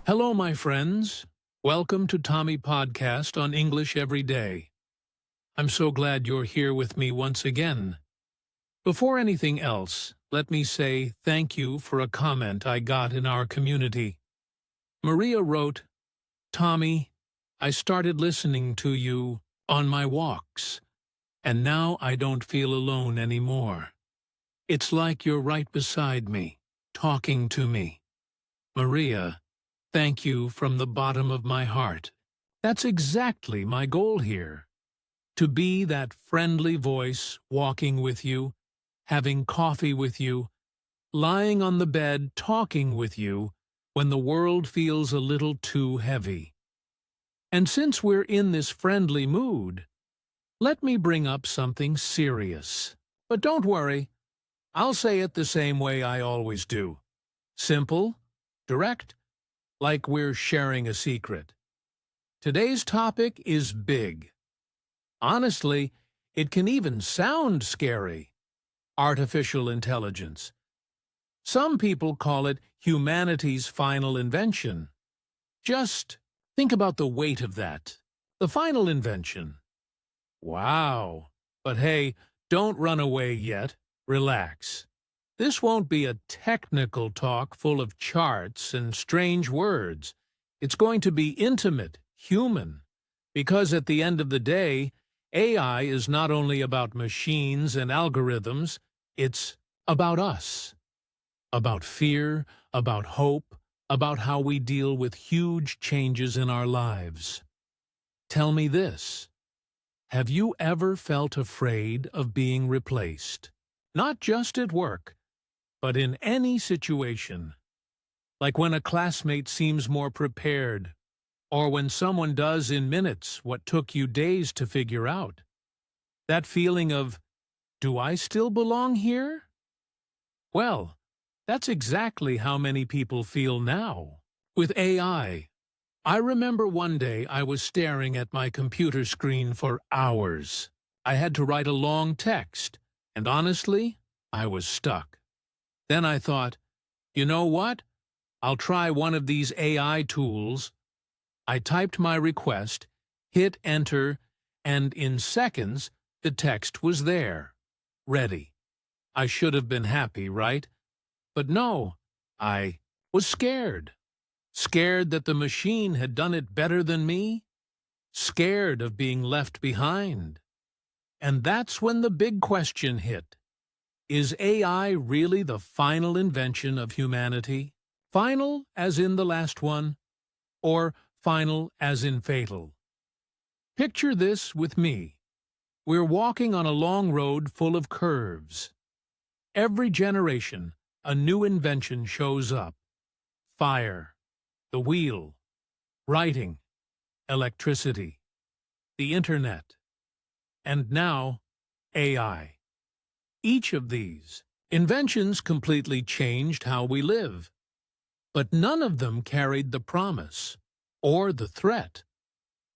Hello, my friends. Welcome to Tommy Podcast on English Every Day. I'm so glad you're here with me once again. Before anything else, let me say thank you for a comment I got in our community. Maria wrote, "Tommy, I started listening to you on my walks, and now I don't feel alone anymore. It's like you're right beside me, talking to me." Maria, thank you from the bottom of my heart. That's exactly my goal here. To be that friendly voice walking with you, having coffee with you, lying on the bed talking with you when the world feels a little too heavy. And since we're in this friendly mood, let me bring up something serious. But don't worry, I'll say it the same way I always do. Simple, direct, like we're sharing a secret. Today's topic is big. Honestly, it can even sound scary. Artificial intelligence. Some people call it humanity's final invention. Just think about the weight of that. The final invention. Wow. But hey, don't run away yet. Relax. This won't be a technical talk full of charts and strange words. It's going to be intimate, human, because at the end of the day, AI is not only about machines and algorithms, it's about us, about fear, about hope, about how we deal with huge changes in our lives. Tell me this. Have you ever felt afraid of being replaced? Not just at work, but in any situation, like when a classmate seems more prepared, or when someone does in minutes what took you days to figure out. That feeling of, do I still belong here? Well, that's exactly how many people feel now. With AI, I remember one day I was staring at my computer screen for hours. I had to write a long text, and honestly, I was stuck. Then I thought, you know what? I'll try one of these AI tools. I typed my request, hit enter, and in seconds, the text was there, ready. I should have been happy, right? But no, I was scared. Scared that the machine had done it better than me. Scared of being left behind. And that's when the big question hit. Is AI really the final invention of humanity? Final as in the last one, or final as in fatal? Picture this with me. We're walking on a long road full of curves. Every generation, a new invention shows up. Fire, the wheel, writing, electricity, the internet, and now AI. Each of these inventions completely changed how we live, but none of them carried the promise or the threat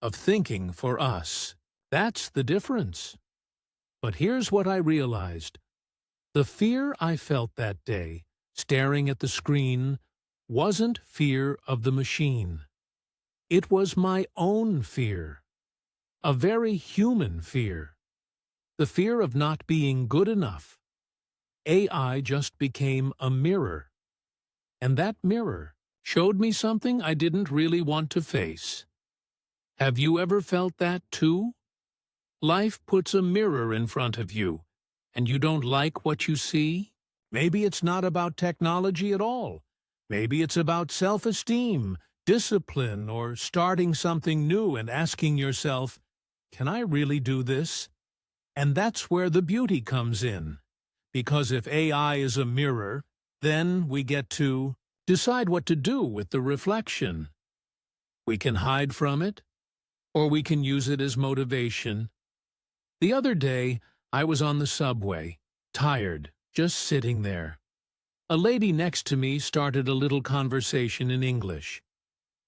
of thinking for us. That's the difference. But here's what I realized. The fear I felt that day, staring at the screen, wasn't fear of the machine. It was my own fear. A very human fear. The fear of not being good enough. AI just became a mirror. And that mirror showed me something I didn't really want to face. Have you ever felt that too? Life puts a mirror in front of you, and you don't like what you see? Maybe it's not about technology at all. Maybe it's about self-esteem, discipline, or starting something new and asking yourself, can I really do this? And that's where the beauty comes in. Because if AI is a mirror, then we get to decide what to do with the reflection. We can hide from it, or we can use it as motivation. The other day, I was on the subway, tired, just sitting there. A lady next to me started a little conversation in English.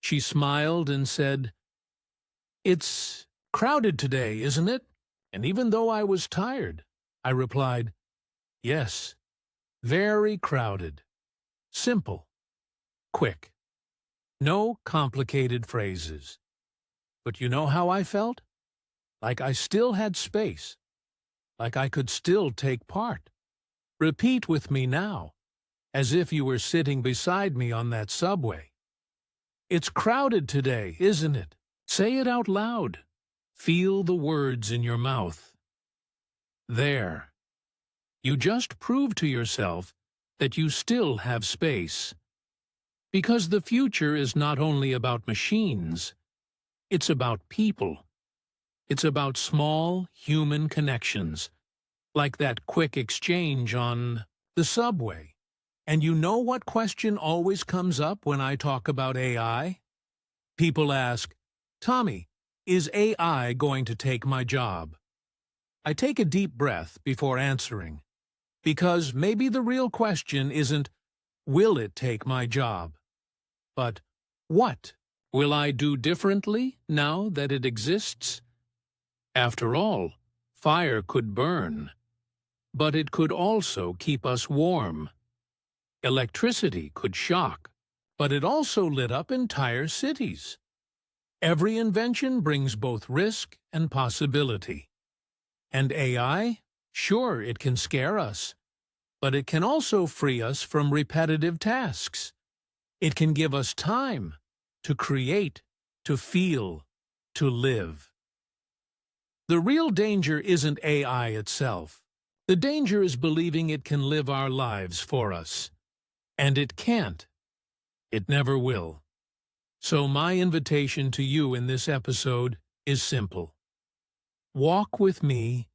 She smiled and said, "It's crowded today, isn't it?" And even though I was tired, I replied, "Yes, very crowded. Simple. Quick. No complicated phrases. But you know how I felt? Like I still had space. Like I could still take part. Repeat with me now, as if you were sitting beside me on that subway. It's crowded today, isn't it? Say it out loud. Feel the words in your mouth. There. You just proved to yourself that you still have space. Because the future is not only about machines, it's about people. It's about small human connections, like that quick exchange on the subway. And you know what question always comes up when I talk about AI? People ask, Tommy, is AI going to take my job? I take a deep breath before answering, because maybe the real question isn't, will it take my job? But, what will I do differently now that it exists? After all, fire could burn, but it could also keep us warm. Electricity could shock, but it also lit up entire cities. Every invention brings both risk and possibility. And AI? Sure, it can scare us, but it can also free us from repetitive tasks. It can give us time to create, to feel, to live. The real danger isn't AI itself. The danger is believing it can live our lives for us. And it can't. It never will. So my invitation to you in this episode is simple. Walk with me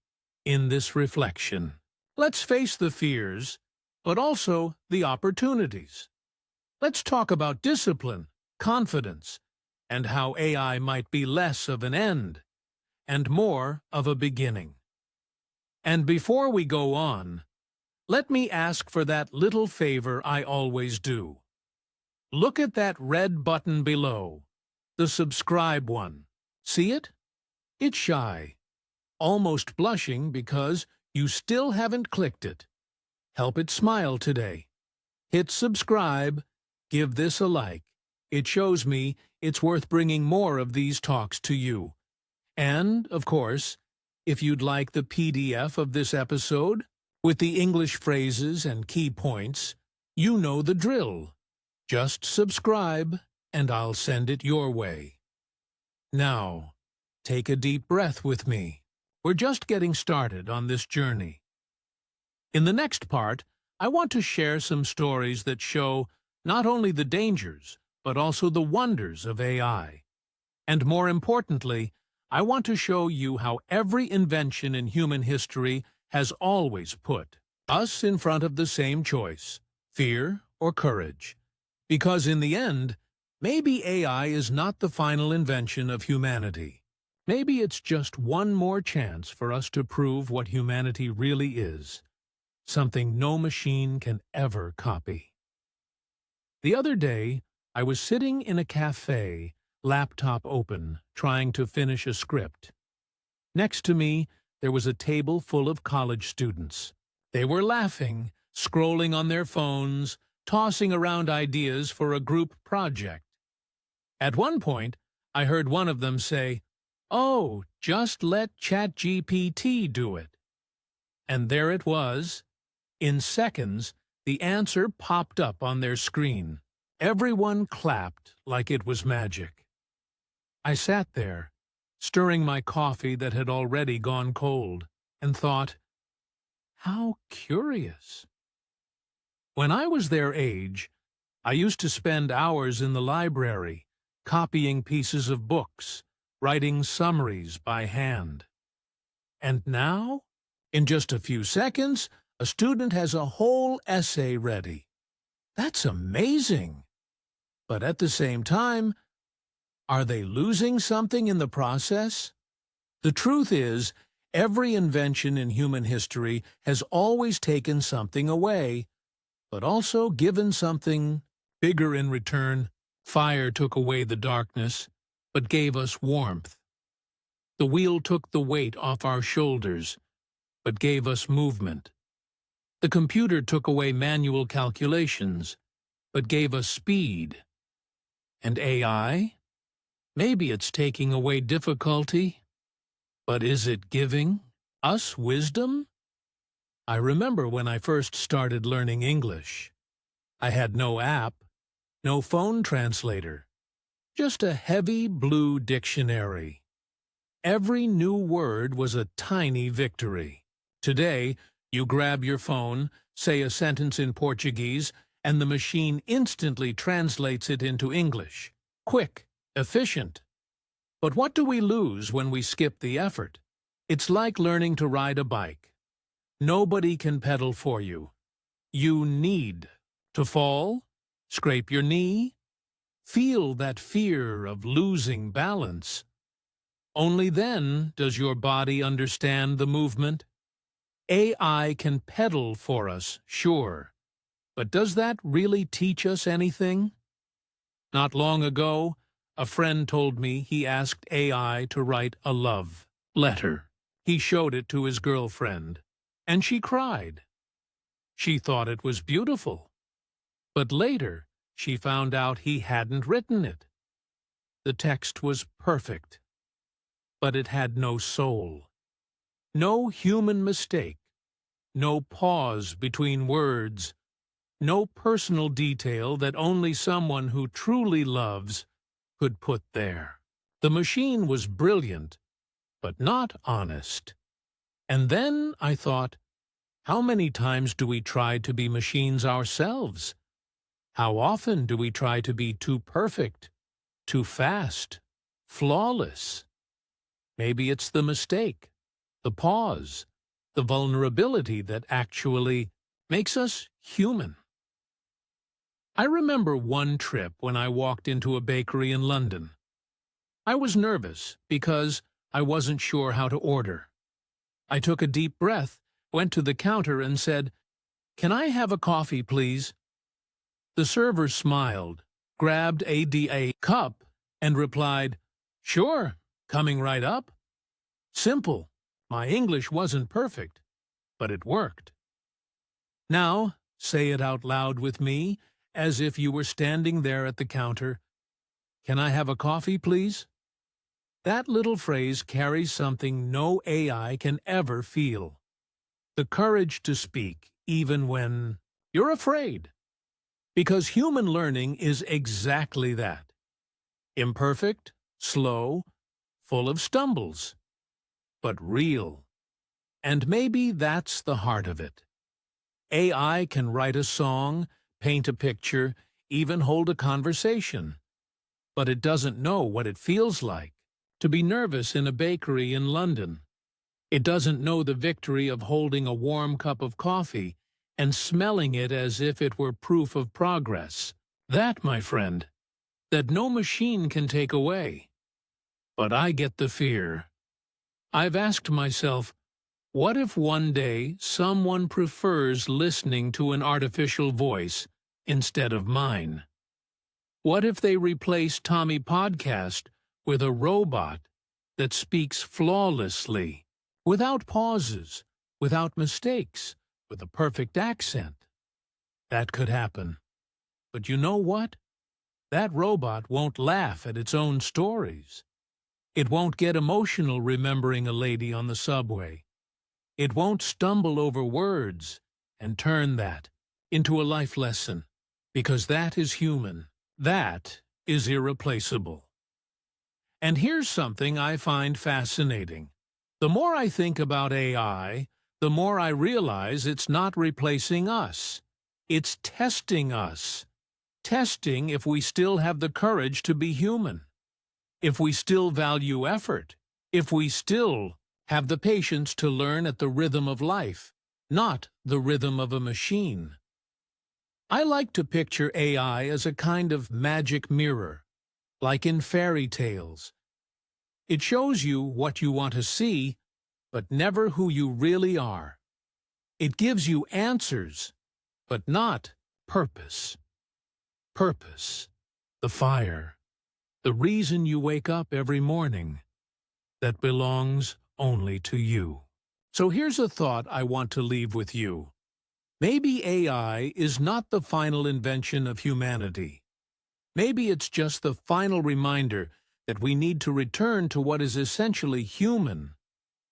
in this reflection. Let's face the fears, but also the opportunities. Let's talk about discipline, confidence, and how AI might be less of an end and more of a beginning. And before we go on, let me ask for that little favor I always do. Look at that red button below, the subscribe one. See it? It's shy, almost blushing because you still haven't clicked it. Help it smile today. Hit subscribe, give this a like. It shows me it's worth bringing more of these talks to you. And, of course, if you'd like the PDF of this episode, with the English phrases and key points, you know the drill. Just subscribe, and I'll send it your way. Now, take a deep breath with me. We're just getting started on this journey. In the next part, I want to share some stories that show not only the dangers, but also the wonders of AI. And more importantly, I want to show you how every invention in human history has always put us in front of the same choice, fear or courage. Because in the end, maybe AI is not the final invention of humanity. Maybe it's just one more chance for us to prove what humanity really is, something no machine can ever copy. The other day, I was sitting in a cafe, laptop open, trying to finish a script. Next to me, there was a table full of college students. They were laughing, scrolling on their phones, tossing around ideas for a group project. At one point, I heard one of them say, "Oh, just let ChatGPT do it." And there it was. In seconds, the answer popped up on their screen. Everyone clapped like it was magic. I sat there, stirring my coffee that had already gone cold, and thought, how curious. When I was their age, I used to spend hours in the library, copying pieces of books, writing summaries by hand. And now, in just a few seconds, a student has a whole essay ready. That's amazing. But at the same time, are they losing something in the process? The truth is, every invention in human history has always taken something away, but also given something bigger in return. Fire took away the darkness, but gave us warmth. The wheel took the weight off our shoulders, but gave us movement. The computer took away manual calculations, but gave us speed. And AI? Maybe it's taking away difficulty, but is it giving us wisdom? I remember when I first started learning English. I had no app, no phone translator, just a heavy blue dictionary. Every new word was a tiny victory. Today, you grab your phone, say a sentence in Portuguese, and the machine instantly translates it into English. Quick, efficient. But what do we lose when we skip the effort? It's like learning to ride a bike. Nobody can pedal for you. You need to fall, scrape your knee, feel that fear of losing balance. Only then does your body understand the movement. AI can pedal for us, sure, but does that really teach us anything? Not long ago, a friend told me he asked AI to write a love letter. He showed it to his girlfriend, and she cried. She thought it was beautiful, but later she found out he hadn't written it. The text was perfect, but it had no soul. No human mistake, no pause between words, no personal detail that only someone who truly loves could put there. The machine was brilliant, but not honest. And then I thought, how many times do we try to be machines ourselves? How often do we try to be too perfect, too fast, flawless? Maybe it's the mistake, the pause, the vulnerability that actually makes us human. I remember one trip when I walked into a bakery in London. I was nervous because I wasn't sure how to order. I took a deep breath, went to the counter and said, "Can I have a coffee, please?" The server smiled, grabbed a cup, and replied, "Sure, coming right up." Simple. My English wasn't perfect, but it worked. Now, say it out loud with me, as if you were standing there at the counter. "Can I have a coffee, please?" That little phrase carries something no AI can ever feel. The courage to speak, even when you're afraid. Because human learning is exactly that. Imperfect, slow, full of stumbles, but real. And maybe that's the heart of it. AI can write a song, paint a picture, even hold a conversation. But it doesn't know what it feels like to be nervous in a bakery in London. It doesn't know the victory of holding a warm cup of coffee and smelling it as if it were proof of progress. That, my friend, that no machine can take away. But I get the fear. I've asked myself, what if one day someone prefers listening to an artificial voice instead of mine? What if they replace Tommy Podcast with a robot that speaks flawlessly, without pauses, without mistakes, with a perfect accent? That could happen. But you know what? That robot won't laugh at its own stories. It won't get emotional remembering a lady on the subway. It won't stumble over words and turn that into a life lesson, because that is human. That is irreplaceable. And here's something I find fascinating. The more I think about AI, the more I realize it's not replacing us. It's testing us. Testing if we still have the courage to be human. If we still value effort. If we still have the patience to learn at the rhythm of life, not the rhythm of a machine. I like to picture AI as a kind of magic mirror, like in fairy tales. It shows you what you want to see, but never who you really are. It gives you answers, but not purpose. Purpose, the fire, the reason you wake up every morning, that belongs only to you. So here's a thought I want to leave with you. Maybe AI is not the final invention of humanity. Maybe it's just the final reminder that we need to return to what is essentially human: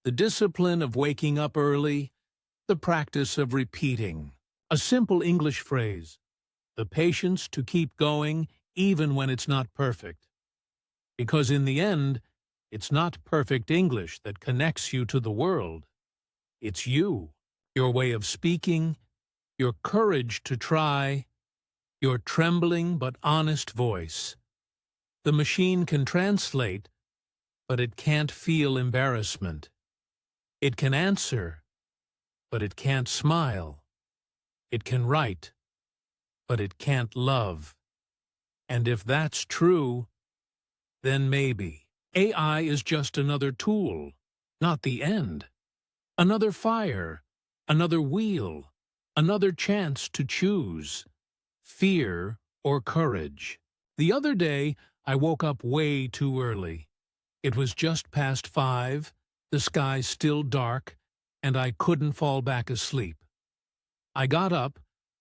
the discipline of waking up early, the practice of repeating a simple English phrase, the patience to keep going even when it's not perfect. Because in the end, it's not perfect English that connects you to the world. It's you, your way of speaking, your courage to try, your trembling but honest voice. The machine can translate, but it can't feel embarrassment. It can answer, but it can't smile. It can write, but it can't love. And if that's true, then maybe AI is just another tool, not the end. Another fire, another wheel, another chance to choose fear or courage. The other day, I woke up way too early. It was just past 5, the sky still dark, and I couldn't fall back asleep. I got up,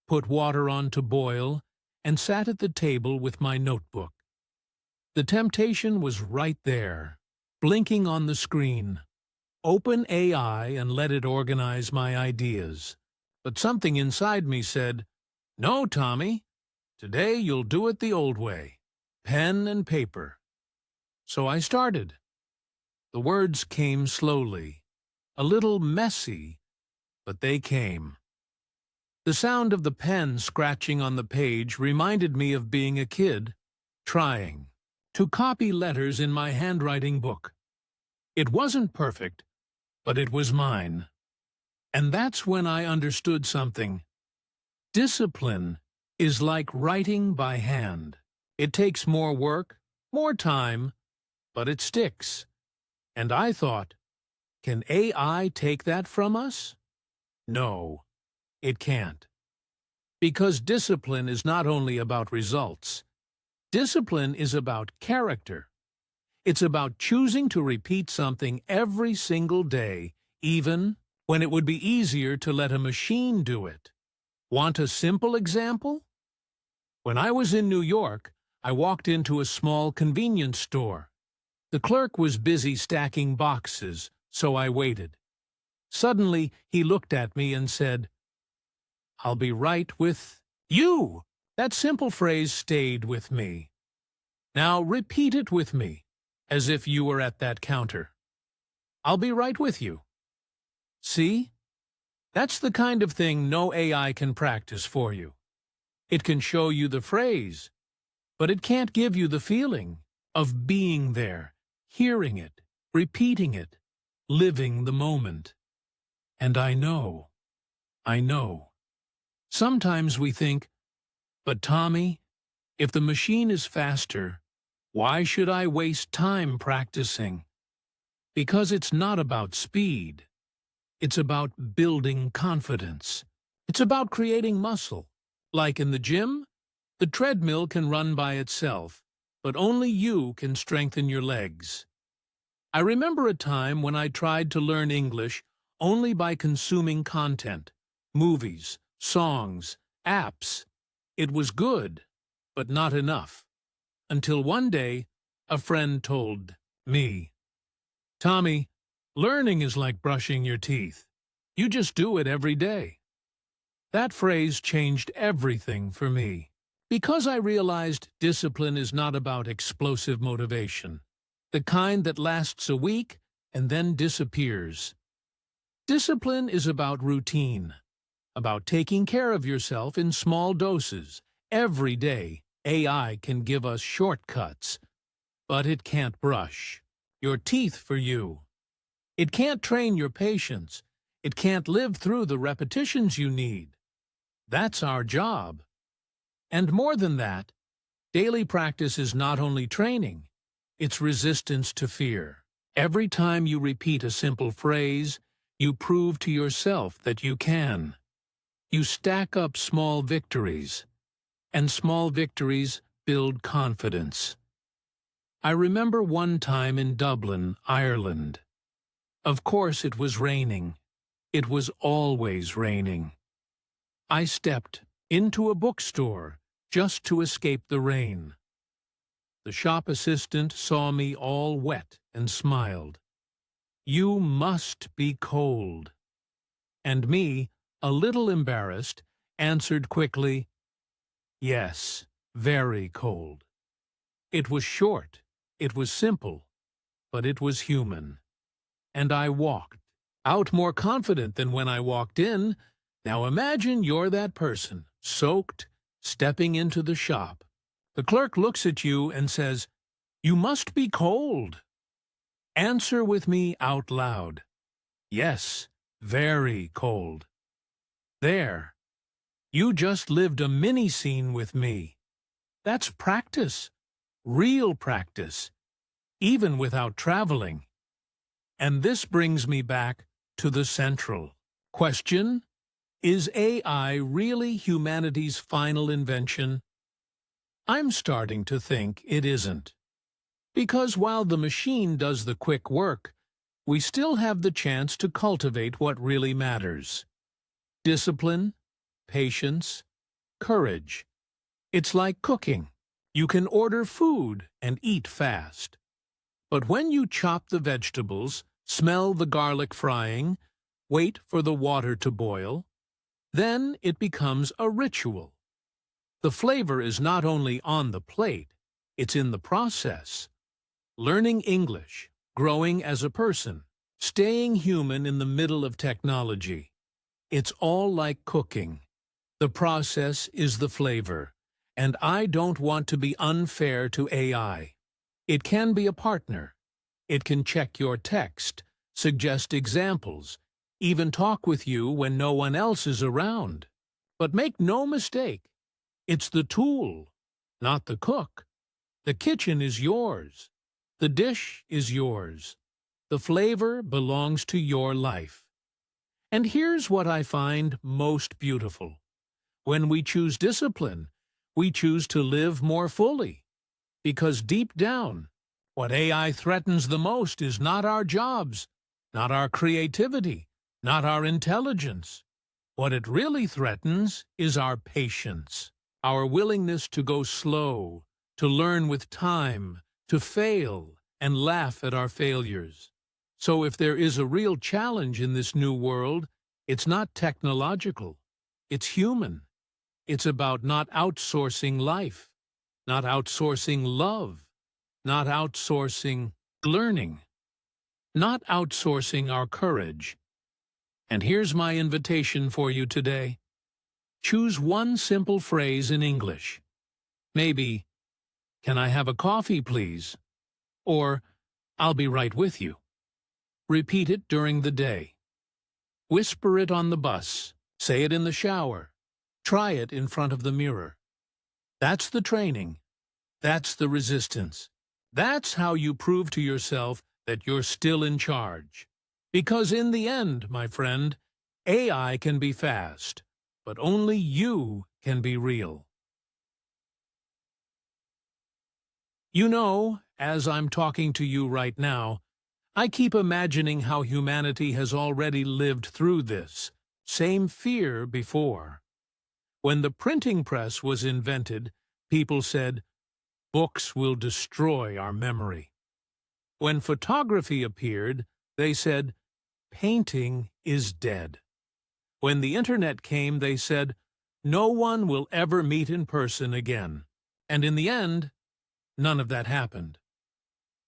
put water on to boil, and sat at the table with my notebook. The temptation was right there, blinking on the screen. Open AI and let it organize my ideas. But something inside me said, "No, Tommy, today you'll do it the old way, pen and paper." So I started. The words came slowly, a little messy, but they came. The sound of the pen scratching on the page reminded me of being a kid, trying to copy letters in my handwriting book. It wasn't perfect, but it was mine. And that's when I understood something. Discipline is like writing by hand. It takes more work, more time, but it sticks. And I thought, can AI take that from us? No, it can't. Because discipline is not only about results. Discipline is about character. It's about choosing to repeat something every single day, even when it would be easier to let a machine do it. Want a simple example? When I was in New York, I walked into a small convenience store. The clerk was busy stacking boxes, so I waited. Suddenly, he looked at me and said, "I'll be right with you." That simple phrase stayed with me. Now repeat it with me, as if you were at that counter. "I'll be right with you." See? That's the kind of thing no AI can practice for you. It can show you the phrase, but it can't give you the feeling of being there, hearing it, repeating it, living the moment. And I know. Sometimes we think, but Tommy, if the machine is faster, why should I waste time practicing? Because it's not about speed. It's about building confidence. It's about creating muscle. Like in the gym, the treadmill can run by itself, but only you can strengthen your legs. I remember a time when I tried to learn English only by consuming content, movies, songs, apps. It was good, but not enough. Until one day, a friend told me, "Tommy, learning is like brushing your teeth. You just do it every day." That phrase changed everything for me, because I realized discipline is not about explosive motivation, the kind that lasts a week and then disappears. Discipline is about routine, about taking care of yourself in small doses. Every day, AI can give us shortcuts, but it can't brush your teeth for you. It can't train your patience. It can't live through the repetitions you need. That's our job. And more than that, daily practice is not only training, it's resistance to fear. Every time you repeat a simple phrase, you prove to yourself that you can. You stack up small victories, and small victories build confidence. I remember one time in Dublin, Ireland. Of course it was raining. It was always raining. I stepped into a bookstore just to escape the rain. The shop assistant saw me all wet and smiled. "You must be cold." And me, a little embarrassed, answered quickly, "Yes, very cold." It was short, it was simple, but it was human. And I walked out more confident than when I walked in. Now imagine you're that person, soaked, stepping into the shop. The clerk looks at you and says, "You must be cold." Answer with me out loud. "Yes, very cold." There. You just lived a mini-scene with me. That's practice, real practice, even without traveling. And this brings me back to the central question: is AI really humanity's final invention? I'm starting to think it isn't. Because while the machine does the quick work, we still have the chance to cultivate what really matters. Discipline, patience, courage. It's like cooking. You can order food and eat fast. But when you chop the vegetables, smell the garlic frying, wait for the water to boil, then it becomes a ritual. The flavor is not only on the plate, it's in the process. Learning English, growing as a person, staying human in the middle of technology. It's all like cooking. The process is the flavor, and I don't want to be unfair to AI. It can be a partner. It can check your text, suggest examples, even talk with you when no one else is around. But make no mistake, it's the tool, not the cook. The kitchen is yours. The dish is yours. The flavor belongs to your life. And here's what I find most beautiful. When we choose discipline, we choose to live more fully. Because deep down, what AI threatens the most is not our jobs, not our creativity, not our intelligence. What it really threatens is our patience, our willingness to go slow, to learn with time, to fail, and laugh at our failures. So if there is a real challenge in this new world, it's not technological, it's human. It's about not outsourcing life, not outsourcing love, not outsourcing learning, not outsourcing our courage. And here's my invitation for you today. Choose one simple phrase in English. Maybe, "Can I have a coffee, please?" Or, "I'll be right with you." Repeat it during the day. Whisper it on the bus. Say it in the shower. Try it in front of the mirror. That's the training. That's the resistance. That's how you prove to yourself that you're still in charge. Because in the end, my friend, AI can be fast, but only you can be real. You know, as I'm talking to you right now, I keep imagining how humanity has already lived through this same fear before. When the printing press was invented, people said, "Books will destroy our memory." When photography appeared, they said, "Painting is dead." When the internet came, they said, "No one will ever meet in person again." And in the end, none of that happened.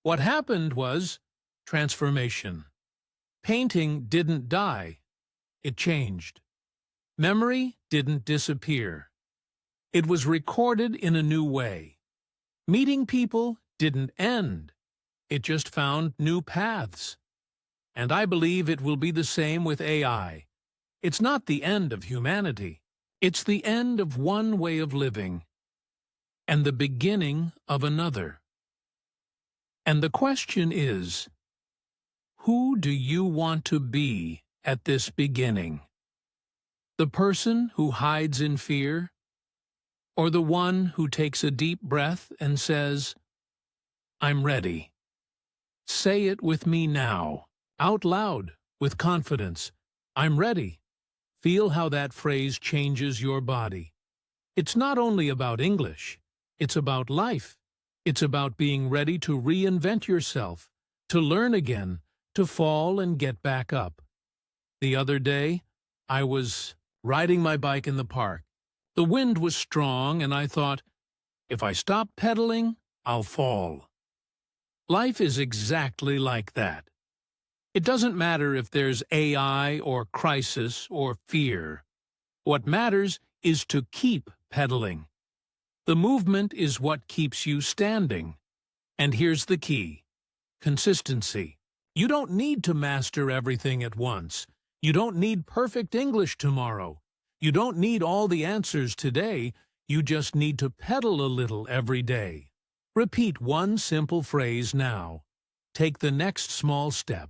What happened was transformation. Painting didn't die. It changed. Memory didn't disappear. It was recorded in a new way. Meeting people didn't end. It just found new paths. And I believe it will be the same with AI. It's not the end of humanity. It's the end of one way of living and the beginning of another. And the question is, who do you want to be at this beginning? The person who hides in fear? Or the one who takes a deep breath and says, "I'm ready"? Say it with me now, out loud, with confidence. "I'm ready." Feel how that phrase changes your body. It's not only about English, it's about life. It's about being ready to reinvent yourself, to learn again, to fall and get back up. The other day, I was riding my bike in the park. The wind was strong, and I thought, if I stop pedaling, I'll fall. Life is exactly like that. It doesn't matter if there's AI or crisis or fear. What matters is to keep pedaling. The movement is what keeps you standing. And here's the key: consistency. You don't need to master everything at once. You don't need perfect English tomorrow. You don't need all the answers today. You just need to pedal a little every day. Repeat one simple phrase now. Take the next small step.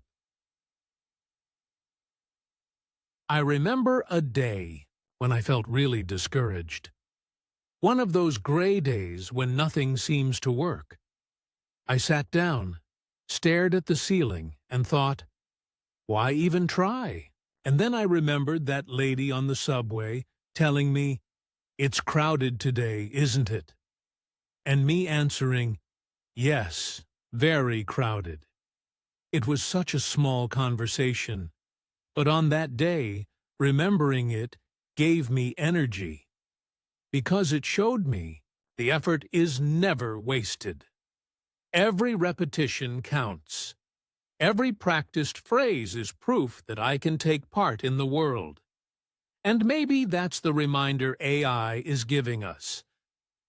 I remember a day when I felt really discouraged. One of those gray days when nothing seems to work. I sat down, stared at the ceiling, and thought, why even try? And then I remembered that lady on the subway telling me, it's crowded today, isn't it? And me answering, yes, very crowded. It was such a small conversation, but on that day, remembering it gave me energy. Because it showed me the effort is never wasted. Every repetition counts. Every practiced phrase is proof that I can take part in the world. And maybe that's the reminder AI is giving us,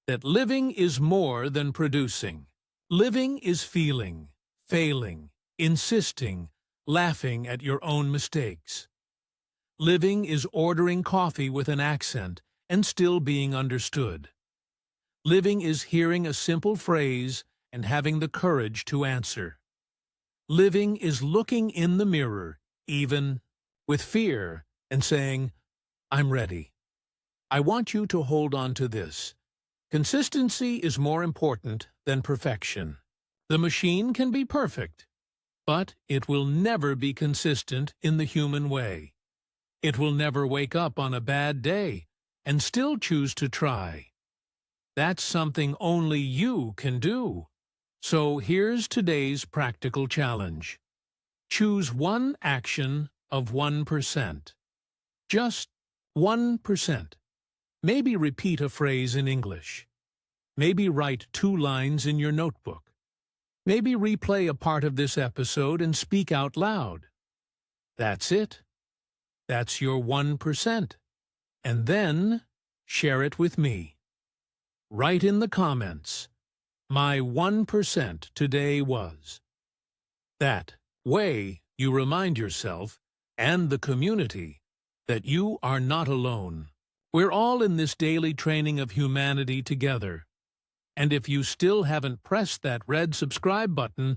that living is more than producing. Living is feeling, failing, insisting, laughing at your own mistakes. Living is ordering coffee with an accent and still being understood. Living is hearing a simple phrase and having the courage to answer. Living is looking in the mirror, even with fear, and saying, I'm ready. I want you to hold on to this. Consistency is more important than perfection. The machine can be perfect, but it will never be consistent in the human way. It will never wake up on a bad day and still choose to try. That's something only you can do. So here's today's practical challenge. Choose one action of 1%. Just 1%. Maybe repeat a phrase in English. Maybe write 2 lines in your notebook. Maybe replay a part of this episode and speak out loud. That's it. That's your 1%. And then share it with me. Write in the comments, my 1% today was. That way you remind yourself and the community that you are not alone. We're all in this daily training of humanity together. And if you still haven't pressed that red subscribe button,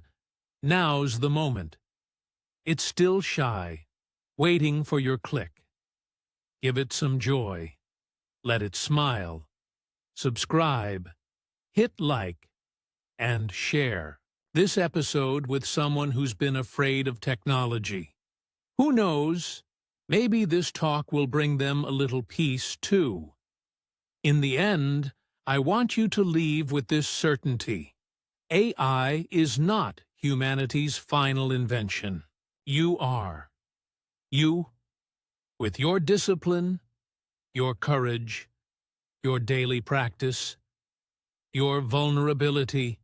now's the moment. It's still shy, waiting for your click. Give it some joy. Let it smile. Subscribe, hit like, and share this episode with someone who's been afraid of technology. Who knows, maybe this talk will bring them a little peace too. In the end, I want you to leave with this certainty. AI is not humanity's final invention. You are. You, with your discipline, your courage, your daily practice, your vulnerability.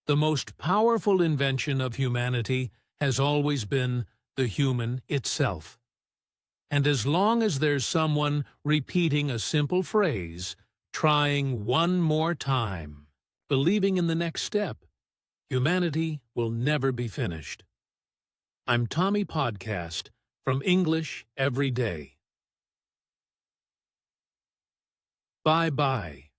The most powerful invention of humanity has always been the human itself. And as long as there's someone repeating a simple phrase, trying one more time, believing in the next step, humanity will never be finished. I'm Tommy Podcast from English Every Day. Bye-bye.